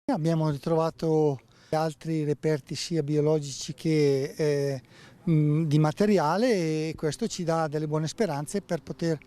Abbiamo ritrovato altri reperti sia biologici che di materiale, e questo ci dà delle buone speranze per poter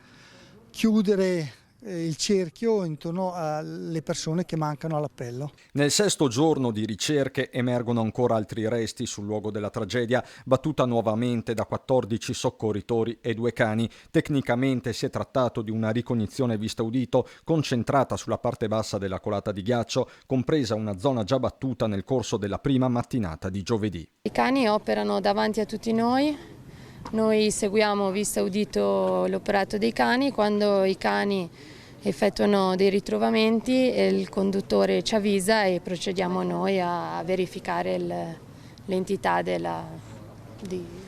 chiudere il cerchio intorno alle persone che mancano all'appello. Nel sesto giorno di ricerche emergono ancora altri resti sul luogo della tragedia, battuta nuovamente da 14 soccorritori e 2 cani. Tecnicamente si è trattato di una ricognizione vista-udito concentrata sulla parte bassa della colata di ghiaccio, compresa una zona già battuta nel corso della prima mattinata di giovedì. I cani operano davanti a tutti noi seguiamo vista udito l'operato dei cani. Quando i cani effettuano dei ritrovamenti il conduttore ci avvisa e procediamo noi a verificare l'entità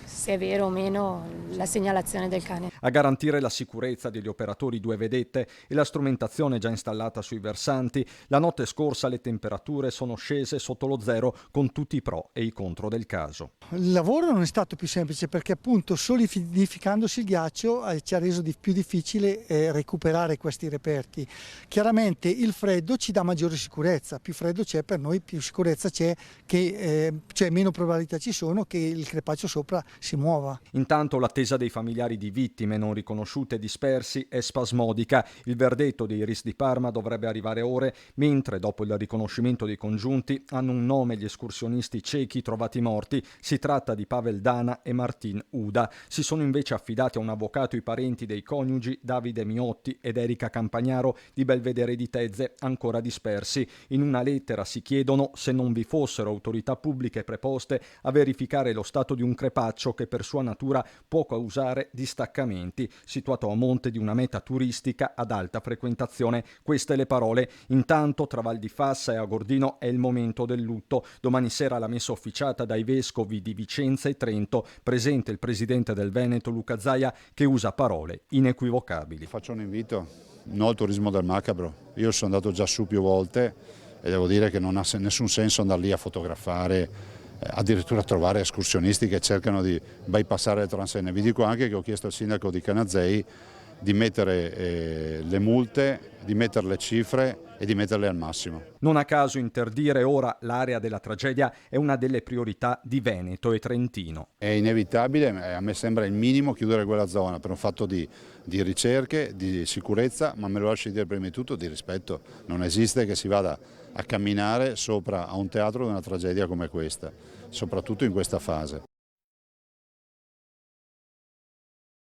se è vero o meno la segnalazione del cane. A garantire la sicurezza degli operatori 2 vedette e la strumentazione già installata sui versanti, la notte scorsa le temperature sono scese sotto lo zero con tutti i pro e i contro del caso. Il lavoro non è stato più semplice perché appunto solidificandosi il ghiaccio ci ha reso più difficile recuperare questi reperti. Chiaramente il freddo ci dà maggiore sicurezza, più freddo c'è per noi, più sicurezza c'è, cioè meno probabilità ci sono che il crepaccio sopra si muova. Intanto l'attesa dei familiari di vittime non riconosciute e dispersi è spasmodica. Il verdetto dei RIS di Parma dovrebbe arrivare ore, mentre dopo il riconoscimento dei congiunti hanno un nome gli escursionisti cechi trovati morti. Si tratta di Pavel Dana e Martin Uda. Si sono invece affidati a un avvocato i parenti dei coniugi Davide Miotti ed Erika Campagnaro di Belvedere di Tezze, ancora dispersi. In una lettera si chiedono se non vi fossero autorità pubbliche preposte a verificare lo stato di un crepaccio che per sua natura può causare distaccamenti, situato a monte di una meta turistica ad alta frequentazione. Queste le parole. Intanto tra Val di Fassa e Agordino è il momento del lutto. Domani sera la messa officiata dai vescovi di Vicenza e Trento, presente il presidente del Veneto Luca Zaia, che usa parole inequivocabili. Faccio un invito, no al turismo del macabro. Io sono andato già su più volte e devo dire che non ha nessun senso andare lì a fotografare, addirittura trovare escursionisti che cercano di bypassare le transenne. Vi dico anche che ho chiesto al sindaco di Canazei di mettere le multe, di mettere le cifre e di metterle al massimo. Non a caso interdire ora l'area della tragedia è una delle priorità di Veneto e Trentino. È inevitabile, a me sembra il minimo chiudere quella zona per un fatto di ricerche, di sicurezza, ma me lo lasci dire prima di tutto di rispetto. Non esiste che si vada a camminare sopra a un teatro di una tragedia come questa, soprattutto in questa fase.